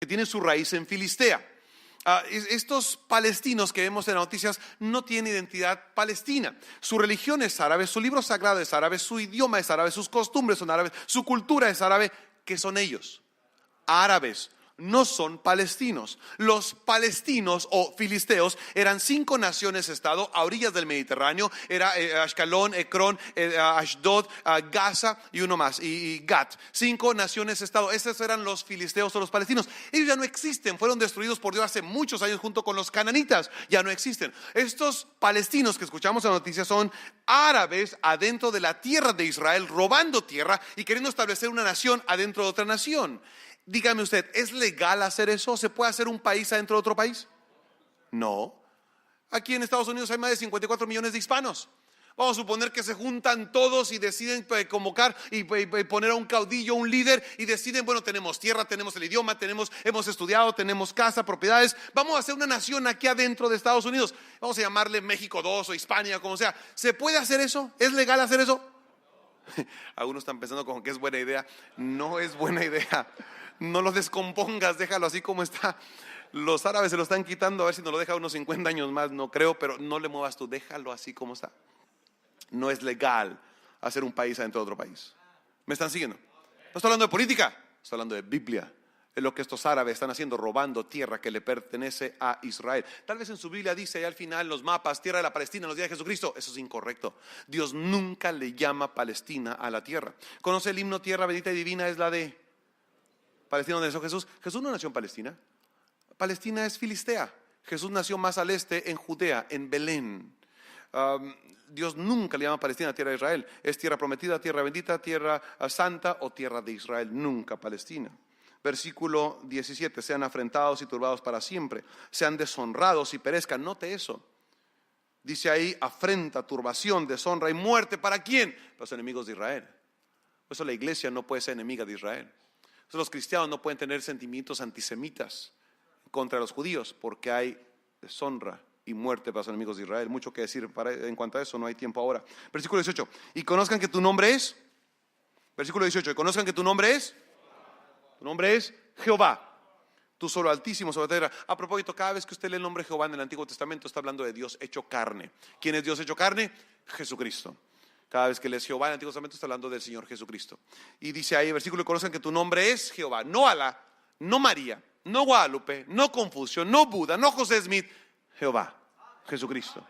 tiene su raíz en Filistea. Estos palestinos que vemos en las noticias no tienen identidad palestina. Su religión es árabe, su libro sagrado es árabe, su idioma es árabe, sus costumbres son árabes, su cultura es árabe. ¿Qué son ellos? Árabes. No son palestinos. Los palestinos o filisteos eran 5 naciones-estado a orillas del Mediterráneo. Era Ashkelon, Ecrón, Ashdod, Gaza y uno más, y Gat. 5 naciones-estado. Esos eran los filisteos o los palestinos. Ellos ya no existen, fueron destruidos por Dios hace muchos años junto con los cananitas. Ya no existen. Estos palestinos que escuchamos en la noticia son árabes adentro de la tierra de Israel, robando tierra y queriendo establecer una nación adentro de otra nación. Dígame usted, ¿es legal hacer eso? ¿Se puede hacer un país adentro de otro país? No. Aquí en Estados Unidos hay más de 54 millones de hispanos. Vamos a suponer que se juntan todos y deciden convocar y poner a un caudillo, un líder, y deciden, bueno, tenemos tierra, tenemos el idioma, hemos estudiado, tenemos casa, propiedades. Vamos a hacer una nación aquí adentro de Estados Unidos. Vamos a llamarle México 2 o Hispania, como sea. ¿Se puede hacer eso? ¿Es legal hacer eso? Algunos están pensando como que es buena idea. No es buena idea. No lo descompongas, déjalo así como está. Los árabes se lo están quitando, a ver si nos lo deja unos 50 años más, no creo, pero no le muevas tú, déjalo así como está. No es legal hacer un país adentro de otro país. ¿Me están siguiendo? No estoy hablando de política, estoy hablando de Biblia. Es lo que estos árabes están haciendo, robando tierra que le pertenece a Israel. Tal vez en su Biblia dice ahí al final los mapas, tierra de la Palestina, en los días de Jesucristo. Eso es incorrecto. Dios nunca le llama Palestina a la tierra. ¿Conoce el himno Tierra Bendita y Divina? Es la de Palestina, donde nació Jesús. Jesús no nació en Palestina. Palestina es Filistea. Jesús nació más al este, en Judea, en Belén. Dios nunca le llama Palestina tierra de Israel. Es tierra prometida, tierra bendita, tierra santa o tierra de Israel. Nunca Palestina. Versículo 17: sean afrentados y turbados para siempre, sean deshonrados y perezcan. Note eso. Dice ahí afrenta, turbación, deshonra y muerte. ¿Para quién? Para los enemigos de Israel. Por eso la iglesia no puede ser enemiga de Israel. Los cristianos no pueden tener sentimientos antisemitas contra los judíos, porque hay deshonra y muerte para los enemigos de Israel. Mucho que decir en cuanto a eso, no hay tiempo ahora. Versículo 18: y conozcan que tu nombre es. Versículo 18: y conozcan que tu nombre es. Tu nombre es Jehová, tú solo altísimo sobre la tierra. A propósito, cada vez que usted lee el nombre Jehová en el Antiguo Testamento, está hablando de Dios hecho carne. ¿Quién es Dios hecho carne? Jesucristo. Cada vez que lees Jehová en el Antiguo Testamento está hablando del Señor Jesucristo. Y dice ahí, versículo: conozcan que tu nombre es Jehová. No Alá, no María, no Guadalupe, no Confucio, no Buda, no José Smith. Jehová, Jesucristo,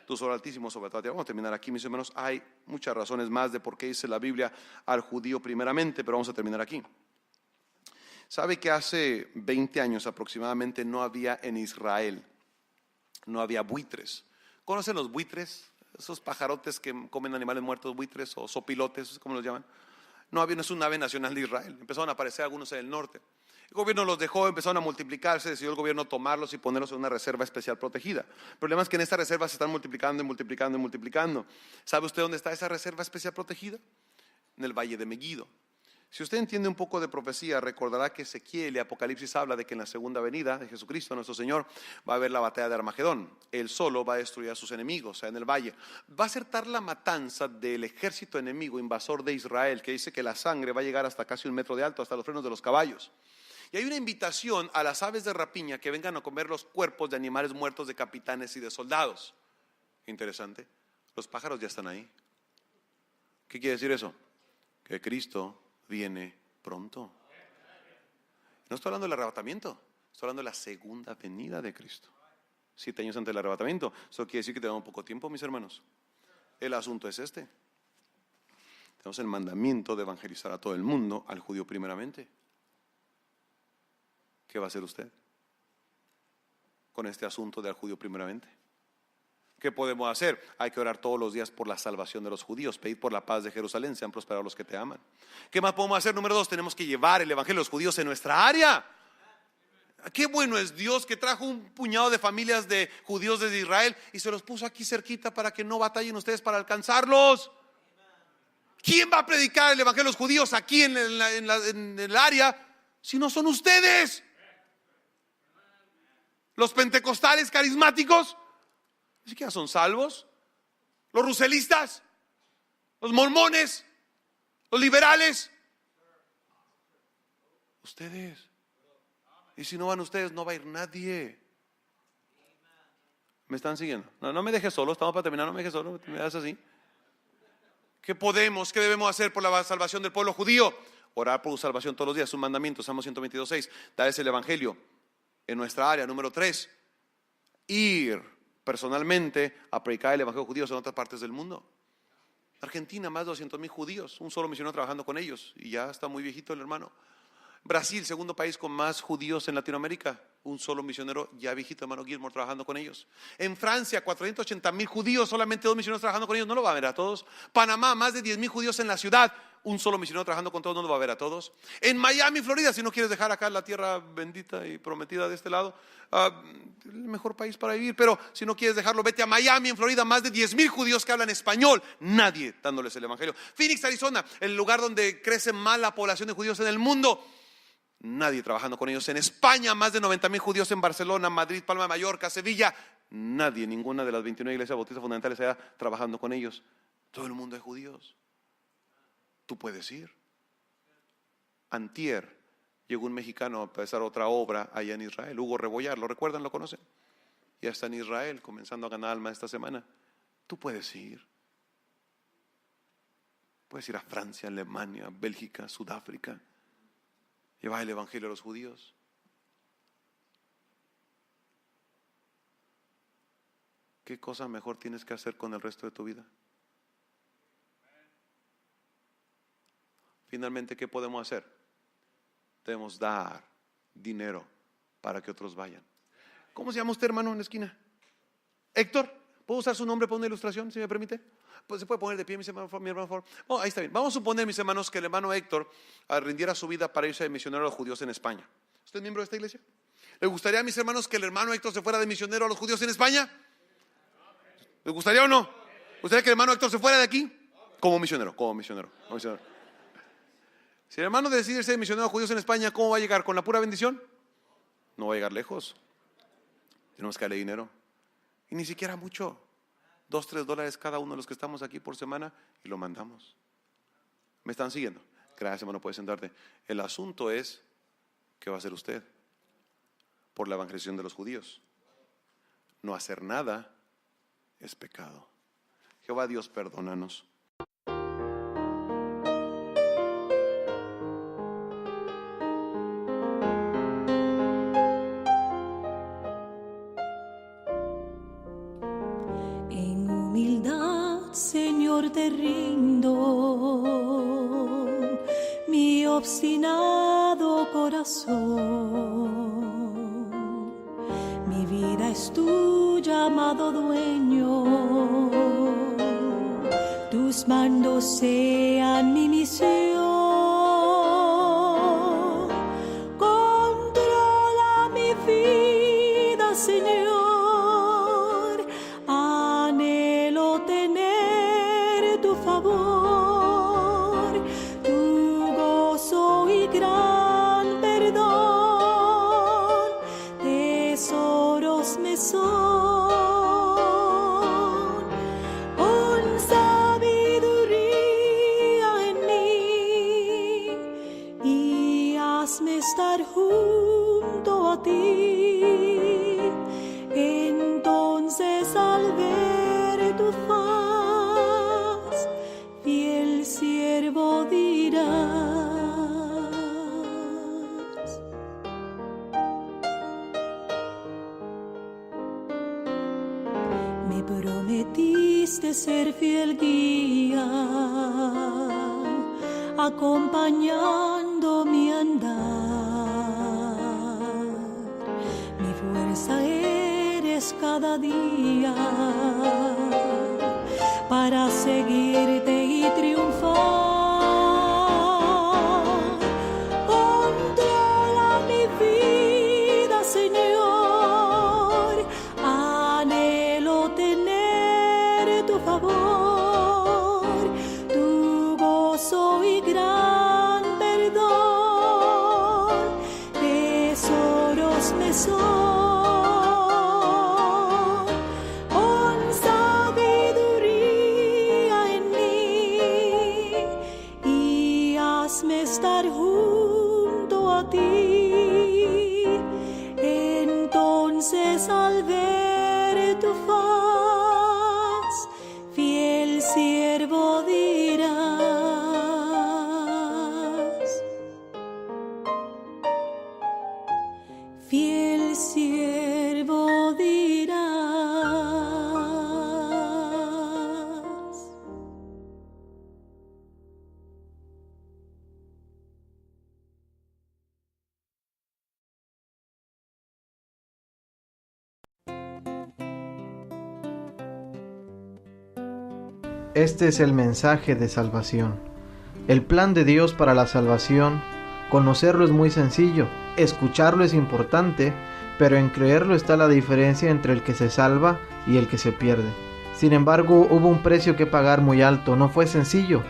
tú solo altísimo sobre toda la tierra. Vamos a terminar aquí, mis hermanos. Hay muchas razones más de por qué dice la Biblia al judío primeramente, pero vamos a terminar aquí. ¿Sabe que hace 20 años aproximadamente no había en Israel, no había buitres? ¿Conocen los buitres? Esos pajarotes que comen animales muertos, buitres o sopilotes, ¿cómo los llaman? No había, no es un ave nacional de Israel. Empezaron a aparecer algunos en el norte. El gobierno los dejó, empezaron a multiplicarse, decidió el gobierno tomarlos y ponerlos en una reserva especial protegida. El problema es que en esta reserva se están multiplicando y multiplicando y multiplicando. ¿Sabe usted dónde está esa reserva especial protegida? En el Valle de Megiddo. Si usted entiende un poco de profecía, recordará que Ezequiel y Apocalipsis habla de que en la segunda venida de Jesucristo, nuestro Señor, va a haber la batalla de Armagedón. Él solo va a destruir a sus enemigos, o sea, en el valle. Va a ser tal la matanza del ejército enemigo invasor de Israel, que dice que la sangre va a llegar hasta casi 1 metro de alto, hasta los frenos de los caballos. Y hay una invitación a las aves de rapiña que vengan a comer los cuerpos de animales muertos de capitanes y de soldados. Interesante. Los pájaros ya están ahí. ¿Qué quiere decir eso? Que Cristo viene pronto. No estoy hablando del arrebatamiento, estoy hablando de la segunda venida de Cristo. 7 años antes del arrebatamiento. Eso quiere decir que tenemos poco tiempo, mis hermanos. El asunto es este: tenemos el mandamiento de evangelizar a todo el mundo, al judío primeramente. ¿Qué va a hacer usted con este asunto del judío primeramente? ¿Qué podemos hacer? Hay que orar todos los días por la salvación de los judíos, pedir por la paz de Jerusalén, sean prosperados los que te aman. ¿Qué más podemos hacer? Número 2, tenemos que llevar el evangelio de los judíos en nuestra área. Qué bueno es Dios que trajo un puñado de familias de judíos desde Israel y se los puso aquí cerquita para que no batallen ustedes para alcanzarlos. ¿Quién va a predicar el evangelio de los judíos aquí en el área si no son ustedes? Los pentecostales carismáticos ni siquiera son salvos. Los ruselistas, los mormones, los liberales. Ustedes. Y si no van ustedes, no va a ir nadie. ¿Me están siguiendo? No me dejes solo, estamos para terminar, no me dejes solo, me das así. ¿Qué debemos hacer por la salvación del pueblo judío? Orar por su salvación todos los días, es un mandamiento, Salmo 122:6. Darles el evangelio en nuestra área. Número 3, ir personalmente a predicar el evangelio judío en otras partes del mundo. Argentina, más de 200,000 judíos, un solo misionero trabajando con ellos, y ya está muy viejito el hermano. Brasil, segundo país con más judíos en Latinoamérica, un solo misionero ya viejito, hermano Gilmore, trabajando con ellos. En Francia, 480,000 judíos, solamente 2 misioneros trabajando con ellos, no lo va a ver a todos. Panamá, más de 10,000 judíos en la ciudad, un solo misionero trabajando con todos, no lo va a ver a todos. En Miami, Florida, si no quieres dejar acá la tierra bendita y prometida de este lado, el mejor país para vivir, pero si no quieres dejarlo, vete a Miami, en Florida, más de 10,000 judíos que hablan español, nadie dándoles el evangelio. Phoenix, Arizona, el lugar donde crece más la población de judíos en el mundo, nadie trabajando con ellos. En España, más de 90,000 judíos. En Barcelona, Madrid, Palma de Mallorca, Sevilla, nadie, ninguna de las 29 iglesias bautistas fundamentales allá trabajando con ellos. Todo el mundo es judíos. Tú puedes ir. Antier llegó un mexicano a empezar otra obra allá en Israel, Hugo Rebollar, ¿lo recuerdan? ¿Lo conocen? Ya está en Israel comenzando a ganar alma esta semana. Tú puedes ir. Puedes ir a Francia, Alemania, Bélgica, Sudáfrica. Llevar el evangelio a los judíos. ¿Qué cosa mejor tienes que hacer con el resto de tu vida? Finalmente, ¿qué podemos hacer? Debemos dar dinero para que otros vayan. ¿Cómo se llama usted, hermano, en la esquina? Héctor. ¿Puedo usar su nombre para una ilustración, si me permite? Pues se puede poner de pie, mi hermano, por favor. Oh, ahí está bien. Vamos a suponer, mis hermanos, que el hermano Héctor rindiera su vida para irse de misionero a los judíos en España. ¿Usted es miembro de esta iglesia? ¿Le gustaría, mis hermanos, que el hermano Héctor se fuera de misionero a los judíos en España? ¿Le gustaría o no? ¿Le gustaría que el hermano Héctor se fuera de aquí? Como misionero. Si el hermano decide irse de misionero a los judíos en España, ¿cómo va a llegar? ¿Con la pura bendición? No va a llegar lejos. Tenemos que darle dinero. Y ni siquiera mucho. $2-3 cada uno de los que estamos aquí por semana y lo mandamos. ¿Me están siguiendo? Gracias, hermano, puedes sentarte. El asunto es, ¿qué va a hacer usted por la evangelización de los judíos? No hacer nada es pecado. Jehová Dios, perdónanos. Señor, te rindo mi obstinado corazón. Mi vida es tuya, amado dueño. Tus mandos sean mi misión. Controla mi vida, Señor. Estar junto a ti, entonces al ver tu faz, fiel siervo dirás. Me prometiste ser fiel guía, acompañando mi andar. Eres cada día para seguirte y triunfar. Controla mi vida, Señor. Anhelo tener tu favor, tu gozo y gran perdón. Tesoros me son. Estar junto a ti, fiel siervo dirás. Este es el mensaje de salvación. El plan de Dios para la salvación, conocerlo es muy sencillo, escucharlo es importante, pero en creerlo está la diferencia entre el que se salva y el que se pierde. Sin embargo, hubo un precio que pagar muy alto, no fue sencillo.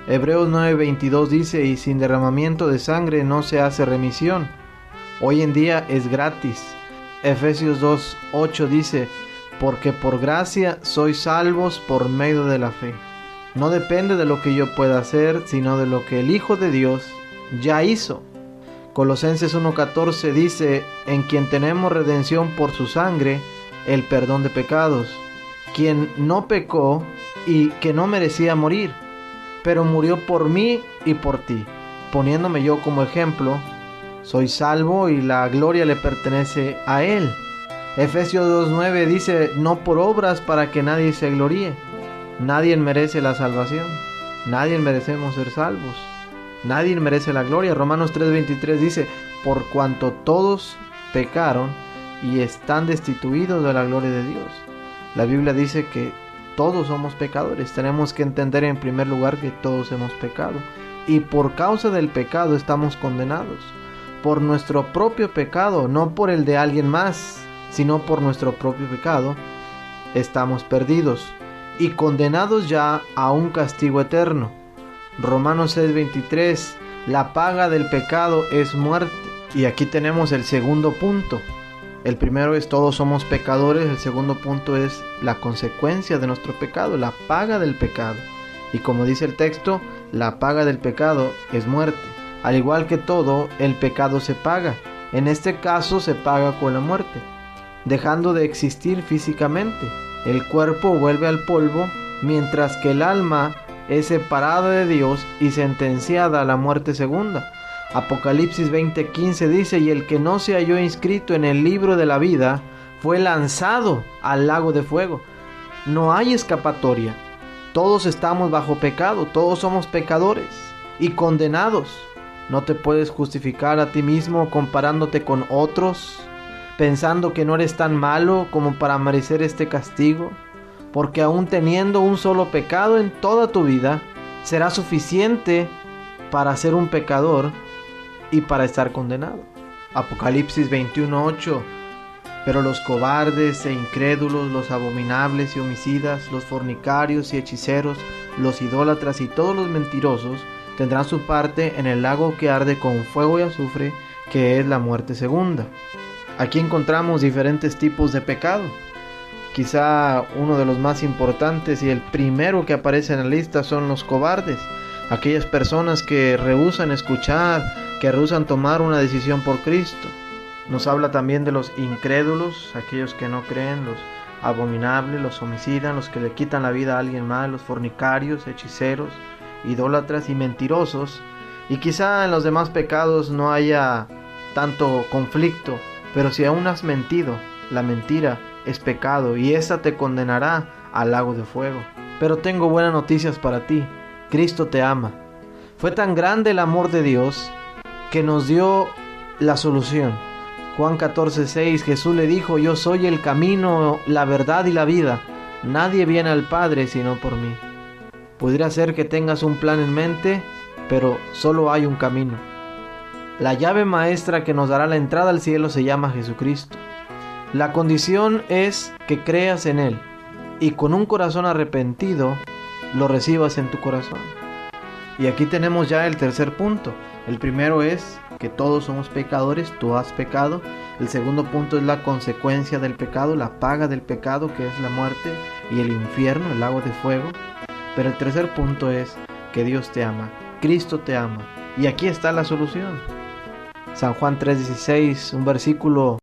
Hebreos 9:22 dice, y sin derramamiento de sangre no se hace remisión. Hoy en día es gratis. Efesios 2:8 dice, porque por gracia sois salvos por medio de la fe. No depende de lo que yo pueda hacer, sino de lo que el Hijo de Dios ya hizo. Colosenses 1:14 dice, en quien tenemos redención por su sangre, el perdón de pecados, quien no pecó y que no merecía morir, pero murió por mí y por ti, poniéndome yo como ejemplo. Soy salvo y la gloria le pertenece a Él. Efesios 2:9 dice, no por obras para que nadie se gloríe. Nadie merece la salvación. Nadie merecemos ser salvos. Nadie merece la gloria. Romanos 3:23 dice, por cuanto todos pecaron y están destituidos de la gloria de Dios. La Biblia dice que todos somos pecadores. Tenemos que entender en primer lugar que todos hemos pecado. Y por causa del pecado estamos condenados. Por nuestro propio pecado, no por el de alguien más, sino por nuestro propio pecado, estamos perdidos y condenados ya a un castigo eterno. Romanos 6:23, la paga del pecado es muerte. Y aquí tenemos el segundo punto. El primero es todos somos pecadores, el segundo punto es la consecuencia de nuestro pecado, la paga del pecado. Y como dice el texto, la paga del pecado es muerte. Al igual que todo, el pecado se paga. En este caso se paga con la muerte. Dejando de existir físicamente, el cuerpo vuelve al polvo, mientras que el alma es separada de Dios y sentenciada a la muerte segunda. Apocalipsis 20:15 dice, y el que no se halló inscrito en el libro de la vida fue lanzado al lago de fuego. No hay escapatoria. Todos estamos bajo pecado, todos somos pecadores y condenados. No te puedes justificar a ti mismo comparándote con otros, pensando que no eres tan malo como para merecer este castigo, porque aún teniendo un solo pecado en toda tu vida, será suficiente para ser un pecador y para estar condenado. Apocalipsis 21:8, pero los cobardes e incrédulos, los abominables y homicidas, los fornicarios y hechiceros, los idólatras y todos los mentirosos, tendrán su parte en el lago que arde con fuego y azufre, que es la muerte segunda. Aquí encontramos diferentes tipos de pecado. Quizá uno de los más importantes y el primero que aparece en la lista son los cobardes. Aquellas personas que rehúsan escuchar, que rehúsan tomar una decisión por Cristo. Nos habla también de los incrédulos, aquellos que no creen, los abominables, los homicidas, los que le quitan la vida a alguien más, los fornicarios, hechiceros, idólatras y mentirosos. Y quizá en los demás pecados no haya tanto conflicto, pero si aún has mentido, la mentira es pecado y esa te condenará al lago de fuego. Pero tengo buenas noticias para ti. Cristo te ama. Fue tan grande el amor de Dios que nos dio la solución. Juan 14:6, Jesús le dijo, yo soy el camino, la verdad y la vida. Nadie viene al Padre sino por mí. Pudiera ser que tengas un plan en mente, pero solo hay un camino. La llave maestra que nos dará la entrada al cielo se llama Jesucristo. La condición es que creas en Él y con un corazón arrepentido lo recibas en tu corazón. Y aquí tenemos ya el tercer punto. El primero es que todos somos pecadores, tú has pecado. El segundo punto es la consecuencia del pecado, la paga del pecado, que es la muerte y el infierno, el lago de fuego. Pero el tercer punto es que Dios te ama, Cristo te ama. Y aquí está la solución. San Juan 3:16, un versículo